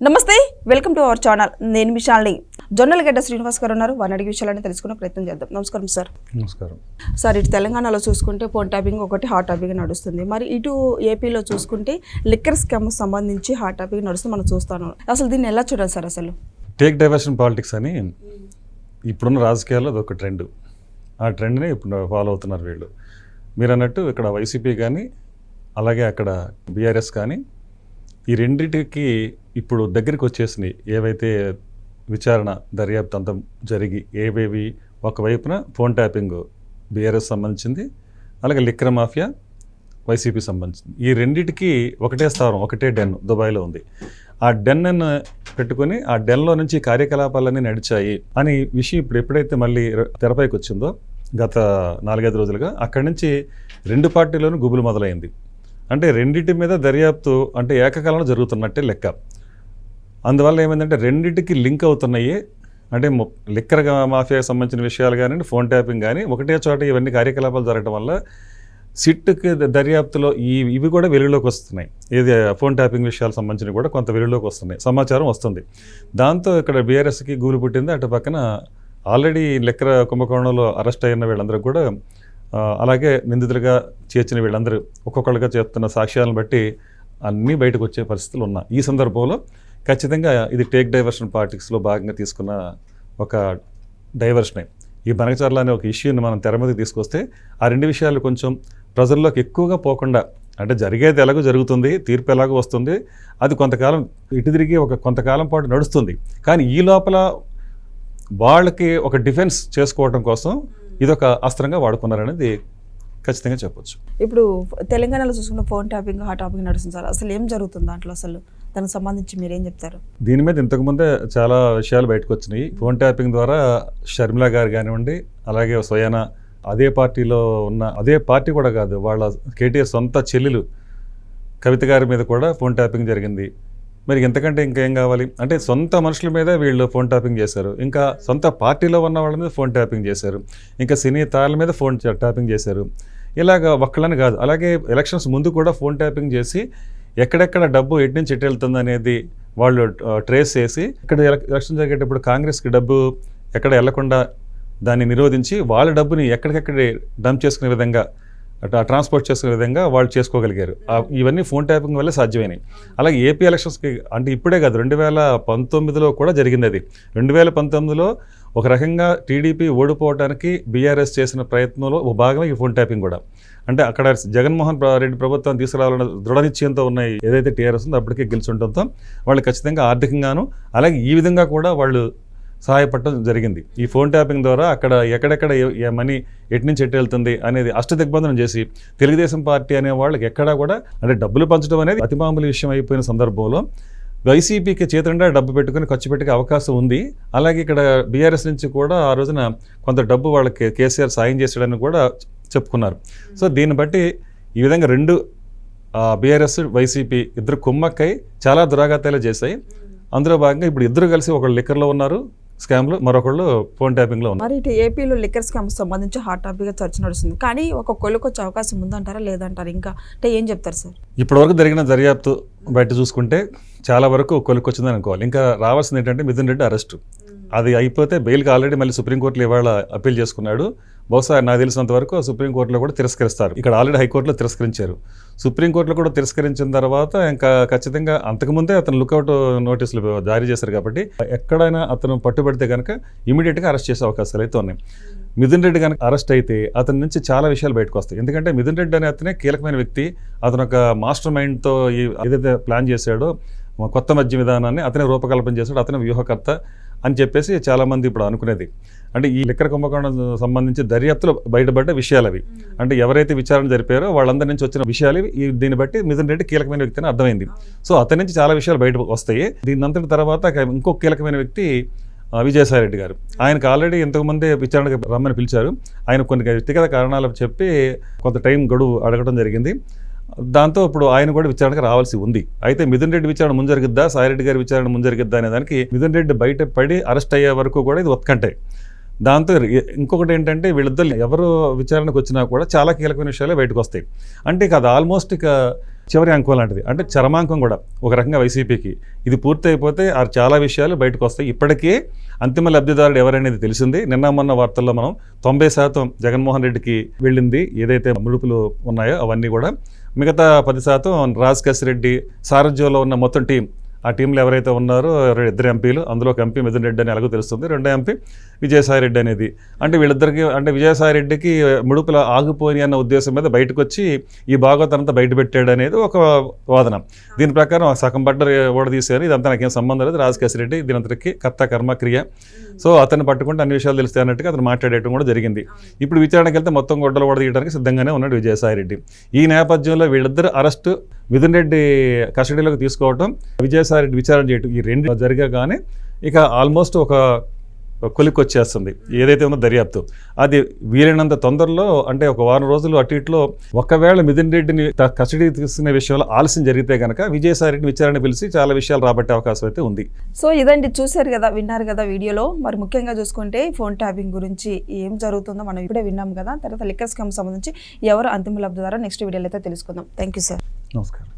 నమస్తే, welcome to our channel. నేను విశాల్ని. జొన్నలగడ్డ శ్రీనివాస్ గారు ఉన్నారు. వారిని అడిగే విషయాలని తెలుసుకునే ప్రయత్నం చేద్దాం. నమస్కారం సార్. నమస్కారం సార్, ఇటు తెలంగాణలో చూసుకుంటే ఫోన్ ట్యాపింగ్ ఒకటి హాట్ టాపిక్ నడుస్తుంది. మరి ఇటు ఏపీలో చూసుకుంటే లిక్కర్ స్కామ్ సంబంధించి హాట్ టాపిక్ నడుస్తుంది. మనం చూస్తాను. అసలు దీన్ని ఎలా చూడాలి సార్? అసలు టేక్ డైవర్షన్ పాలిటిక్స్ అని ఇప్పుడున్న రాజకీయాల్లో అది ఒక ట్రెండ్. ఆ ట్రెండ్ని ఇప్పుడు ఫాలో అవుతున్నారు వీళ్ళు. మీరు అన్నట్టు ఇక్కడ వైసీపీ కానీ అలాగే అక్కడ బీఆర్ఎస్ కానీ ఈ రెండింటికి ఇప్పుడు దగ్గరికి వచ్చేసినాయి. ఏవైతే విచారణ దర్యాప్తు అంతా జరిగి ఏవేవి ఒకవైపున ఫోన్ ట్యాపింగ్ బీఆర్ఎస్ సంబంధించింది, అలాగే లిక్కర్ మాఫియా వైసీపీ సంబంధించింది. ఈ రెండింటికి ఒకటే స్థావరం, ఒకటే డెన్ దుబాయ్లో ఉంది. ఆ డెన్ను పెట్టుకుని ఆ డెన్లో నుంచి కార్యకలాపాలన్నీ నడిచాయి అని విషయం ఇప్పుడు ఎప్పుడైతే మళ్ళీ తెరపైకి వచ్చిందో గత 4-5 రోజులుగా అక్కడి నుంచి రెండు పార్టీలోనూ గుబులు మొదలైంది. అంటే రెండింటి మీద దర్యాప్తు అంటే ఏకకాలంలో జరుగుతున్నట్టే లెక్క. అందువల్ల ఏమైందంటే రెండింటికి లింక్ అవుతున్నాయి. అంటే లిక్కర్ మాఫియాకి సంబంధించిన విషయాలు కానీ ఫోన్ ట్యాపింగ్ కానీ ఒకటే చోట ఇవన్నీ కార్యకలాపాలు జరగడం వల్ల సిట్కి దర్యాప్తులో ఇవి కూడా వెలుగులోకి వస్తున్నాయి. ఏది ఫోన్ ట్యాపింగ్ విషయాలకు సంబంధించినవి కూడా కొంత వెలుగులోకి వస్తున్నాయి, సమాచారం వస్తుంది. దాంతో ఇక్కడ బీఆర్ఎస్కి గూలు పుట్టింది. అటు పక్కన ఆల్రెడీ లిక్కర్ కుంభకోణంలో అరెస్ట్ అయిన వీళ్ళందరూ కూడా అలాగే నిందితులుగా చేర్చిన వీళ్ళందరూ ఒక్కొక్కళ్ళుగా చెప్తున్న సాక్ష్యాలను బట్టి అన్నీ బయటకు వచ్చే పరిస్థితులు ఉన్నాయి. ఈ సందర్భంలో ఖచ్చితంగా ఇది టేక్ డైవర్షన్ పాలిటిక్స్లో భాగంగా తీసుకున్న ఒక డైవర్షనే. ఈ బనకచర్ల అనే ఒక ఇష్యూని మనం తెర మీదకి తీసుకొస్తే ఆ రెండు విషయాలు కొంచెం ప్రజల్లోకి ఎక్కువగా పోకుండా, అంటే జరిగేది ఎలాగో జరుగుతుంది, తీర్పు ఎలాగో వస్తుంది, అది కొంతకాలం ఇటు తిరిగి కొంతకాలం పాటు నడుస్తుంది. కానీ ఈ లోపల వాళ్ళకి ఒక డిఫెన్స్ చేసుకోవడం కోసం ఇదొక అస్త్రంగా వాడుకున్నారనేది ఖచ్చితంగా చెప్పొచ్చు. ఇప్పుడు తెలంగాణలో చూసుకున్న ఫోన్ ట్యాపింగ్ హాట్ టాపిక్ నడుస్తుంది సార్. అసలు ఏం జరుగుతుంది దాంట్లో? అసలు దానికి సంబంధించి మీరేం చెప్తారు? దీని మీద ఇంతకుముందే చాలా విషయాలు బయటకు వచ్చినాయి. ఫోన్ ట్యాపింగ్ ద్వారా షర్మిల గారు కానివ్వండి, అలాగే స్వయాన అదే పార్టీలో ఉన్న, అదే పార్టీ కూడా కాదు, వాళ్ళ కేటీఆర్ సొంత చెల్లెలు కవిత గారి మీద కూడా ఫోన్ ట్యాపింగ్ జరిగింది. మరి ఎంతకంటే ఇంకేం కావాలి? అంటే సొంత మనుషుల మీద వీళ్ళు ఫోన్ ట్యాపింగ్ చేశారు, ఇంకా సొంత పార్టీలో ఉన్న వాళ్ళ మీద ఫోన్ ట్యాపింగ్ చేశారు, ఇంకా సినీ తారల మీద ఫోన్ ట్యాపింగ్ చేశారు. ఇలాగ ఒక్కళ్ళని కాదు, అలాగే ఎలక్షన్స్ ముందు కూడా ఫోన్ ట్యాపింగ్ చేసి ఎక్కడెక్కడ డబ్బు ఎటు నుంచి ఎటు వెళ్తుంది అనేది వాళ్ళు ట్రేస్ చేసి ఇక్కడ ఎలక్షన్ జరిగేటప్పుడు కాంగ్రెస్కి డబ్బు ఎక్కడ వెళ్లకుండా దాన్ని నిరోధించి వాళ్ళ డబ్బుని ఎక్కడికెక్కడ డంప్ చేసుకునే విధంగా, ట్రాన్స్పోర్ట్ చేసుకునే విధంగా వాళ్ళు చేసుకోగలిగారు. ఇవన్నీ ఫోన్ ట్యాపింగ్ వల్లే సాధ్యమైనవి. అలాగే ఏపీ ఎలక్షన్స్కి అంటే ఇప్పుడే కాదు, 2019లో కూడా జరిగింది. అది 2019లో ఒక రకంగా టీడీపీ ఓడిపోవడానికి బీఆర్ఎస్ చేసిన ప్రయత్నంలో ఒక భాగమే ఈ ఫోన్ ట్యాపింగ్ కూడా. అంటే అక్కడ జగన్మోహన్ రెడ్డి ప్రభుత్వం తీసుకురావాలన్న దృఢ నిశ్చయంతో ఉన్నాయి ఏదైతే టీఆర్ఎస్ ఉందో అప్పటికే గెలిచి ఉండటంతో వాళ్ళు ఖచ్చితంగా ఆర్థికంగాను అలాగే ఈ విధంగా కూడా వాళ్ళు సహాయపడటం జరిగింది. ఈ ఫోన్ ట్యాపింగ్ ద్వారా అక్కడ ఎక్కడెక్కడ మనీ ఎటు నుంచి ఎటు వెళ్తుంది అనేది అష్టదిగ్బంధనం చేసి తెలుగుదేశం పార్టీ అనే వాళ్ళకి ఎక్కడా కూడా అంటే డబ్బులు పంచడం అనేది అతి మామూలు విషయం అయిపోయిన సందర్భంలో వైసీపీకి చేతుండా డబ్బు పెట్టుకుని ఖర్చు పెట్టే అవకాశం ఉంది. అలాగే ఇక్కడ బీఆర్ఎస్ నుంచి కూడా ఆ రోజున కొంత డబ్బు వాళ్ళకి కేసీఆర్ సాయం చేసాడని కూడా చెప్పుకున్నారు. సో దీన్ని బట్టి ఈ విధంగా రెండు బీఆర్ఎస్ వైసీపీ ఇద్దరు కుమ్మక్కై చాలా దురాఘాతాలు చేశాయి. అందులో భాగంగా ఇప్పుడు ఇద్దరు కలిసి ఒకళ్ళు లిక్కర్లో ఉన్నారు స్కామ్లో, మరొకళ్ళు ఫోన్ ట్యాపింగ్లో ఉన్నారు. మరి ఇటు ఏపీలో లిక్కర్ స్కామ్ సంబంధించి హాట్ టాపిక్గా చర్చ నడుస్తుంది. కానీ ఒక కొలుకు వచ్చే అవకాశం ఉందంటారా లేదంటారా? ఇంకా అంటే ఏం చెప్తారు సార్? ఇప్పటివరకు జరిగిన దర్యాప్తు బయట చూసుకుంటే చాలా వరకు కొలుకొచ్చిందని అనుకోవాలి. ఇంకా రావాల్సింది ఏంటంటే మిథున్ రెడ్డి అరెస్టు. అది అయిపోతే బెయిల్కి ఆల్రెడీ మళ్ళీ సుప్రీంకోర్టులో ఇవాళ అప్పీల్ చేసుకున్నాడు. బహుశా నాకు తెలిసినంత వరకు సుప్రీంకోర్టులో కూడా తిరస్కరిస్తారు. ఇక్కడ ఆల్రెడీ హైకోర్టులో తిరస్కరించారు. సుప్రీంకోర్టులో కూడా తిరస్కరించిన తర్వాత ఇంకా ఖచ్చితంగా అంతకుముందే అతను లుకౌట్ నోటీసులు జారీ చేశారు కాబట్టి ఎక్కడైనా అతను పట్టుబడితే కనుక ఇమీడియట్గా అరెస్ట్ చేసే అవకాశాలు అయితే ఉన్నాయి. మిథున్ రెడ్డి కనుక అరెస్ట్ అయితే అతని నుంచి చాలా విషయాలు బయటకు వస్తాయి. ఎందుకంటే మిథున్ రెడ్డి అనే అతనే కీలకమైన వ్యక్తి. అతను ఒక మాస్టర్ మైండ్తో ఏదైతే ప్లాన్ చేశాడో కొత్త మద్య విధానాన్ని అతనే రూపకల్పన చేశాడు, అతనే వ్యూహకర్త అని చెప్పేసి చాలామంది ఇప్పుడు అనుకునేది. అంటే ఈ లిక్కర్ కుంభకోణం సంబంధించి దర్యాప్తులో బయటపడ్డ విషయాలు అవి. అంటే ఎవరైతే విచారణ జరిపారో వాళ్ళందరి నుంచి వచ్చిన విషయాలు దీన్ని బట్టి మిథున్ రెడ్డి కీలకమైన వ్యక్తి అని అర్థమైంది. సో అతని నుంచి చాలా విషయాలు బయట వస్తాయి. దీనంతటి తర్వాత ఇంకొక కీలకమైన వ్యక్తి విజయసాయి రెడ్డి గారు. ఆయనకు ఆల్రెడీ ఇంతకుముందే విచారణకు రమ్మని పిలిచారు. ఆయన కొన్ని వ్యక్తిగత కారణాలు చెప్పి కొంత టైం గడువు అడగడం జరిగింది. దాంతో ఇప్పుడు ఆయన కూడా విచారణకు రావాల్సి ఉంది. అయితే మిథున్ రెడ్డి విచారణ ముందు జరిగిద్దా, సాయిరెడ్డి గారి విచారణ ముందు జరిగిద్దా అనే దానికి మిథున్ రెడ్డి బయట పడి అరెస్ట్ అయ్యే వరకు కూడా ఇది ఉత్కంఠే. దాంతో ఇంకొకటి ఏంటంటే వీళ్ళిద్దరు ఎవరు విచారణకు వచ్చినా కూడా చాలా కీలకమైన విషయాలే బయటకు వస్తాయి. అంటే ఇక అది ఆల్మోస్ట్ ఇక చివరి అంకం లాంటిది, అంటే చరమాంకం కూడా ఒక రకంగా వైసీపీకి. ఇది పూర్తి అయిపోతే ఆ చాలా విషయాలు బయటకు వస్తాయి. ఇప్పటికే అంతిమ లబ్ధిదారుడు ఎవరనేది తెలిసింది. నిన్న మొన్న వార్తల్లో మనం 90% జగన్మోహన్ రెడ్డికి వెళ్ళింది, ఏదైతే ముడుపులు ఉన్నాయో అవన్నీ కూడా. మిగతా 10% రాజకేశ్వర రెడ్డి సారథ్యంలో ఉన్న మొత్తం టీం, ఆ టీంలో ఎవరైతే ఉన్నారో 2 ఎంపీలు, అందులో ఒక ఎంపీ మిథున్ రెడ్డి అని ఎలాగో తెలుస్తుంది, 2వ ఎంపీ విజయసాయి రెడ్డి అనేది. అంటే వీళ్ళిద్దరికి, అంటే విజయసాయి రెడ్డికి ముడుపులు ఆగిపోయి అన్న ఉద్దేశం మీద బయటకు వచ్చి ఈ భాగవతానంతా బయట పెట్టాడు అనేది ఒక వాదన. దీని ప్రకారం సగం బట్ట ఓడదీశారు, ఇదంతా నాకేం సంబంధం లేదు, రాజకేశ్వర రెడ్డి దీనంతటికి కర్త కర్మ క్రియ. సో అతన్ని పట్టుకుంటే అన్ని విషయాలు తెలుస్తాయి అన్నట్టుగా అతను మాట్లాడేయడం కూడా జరిగింది. ఇప్పుడు విచారణకి వెళ్తే మొత్తం గొడ్డలు ఓడదీయడానికి సిద్ధంగానే ఉన్నాడు విజయసాయి రెడ్డి. ఈ నేపథ్యంలో వీళ్ళిద్దరు అరెస్టు, మిథున్ రెడ్డి కస్టడీలోకి తీసుకోవటం, విజయసాయి రెడ్డి విచారణ చేయటం, ఈ రెండు జరగగానే ఇక ఆల్మోస్ట్ ఒక కొలిక్కి వచ్చేస్తుంది ఏదైతే ఉందో దర్యాప్తు. అది వీలైనంత తొందరలో, అంటే ఒక వారం రోజులు అటు ఇటులో, ఒకవేళ మిథున్ రెడ్డిని కస్టడీ తీసుకునే విషయంలో ఆలస్యం జరిగితే కనుక విజయసాయి రెడ్డిని విచారణ పిలిచి చాలా విషయాలు రాబట్టే అవకాశం అయితే ఉంది. సో ఇదండి, చూశారు కదా, విన్నారు కదా వీడియోలో. మరి ముఖ్యంగా చూసుకుంటే ఫోన్ ట్యాపింగ్ గురించి ఏం జరుగుతుందో మనం ఇప్పుడే విన్నాం కదా. తర్వాత లిక్కర్ స్కామ్ సంబంధించి ఎవరు అంతిమ లబ్ధిదారో నెక్స్ట్ వీడియోలో అయితే తెలుసుకుందాం. Thank you sir. నమస్కారం.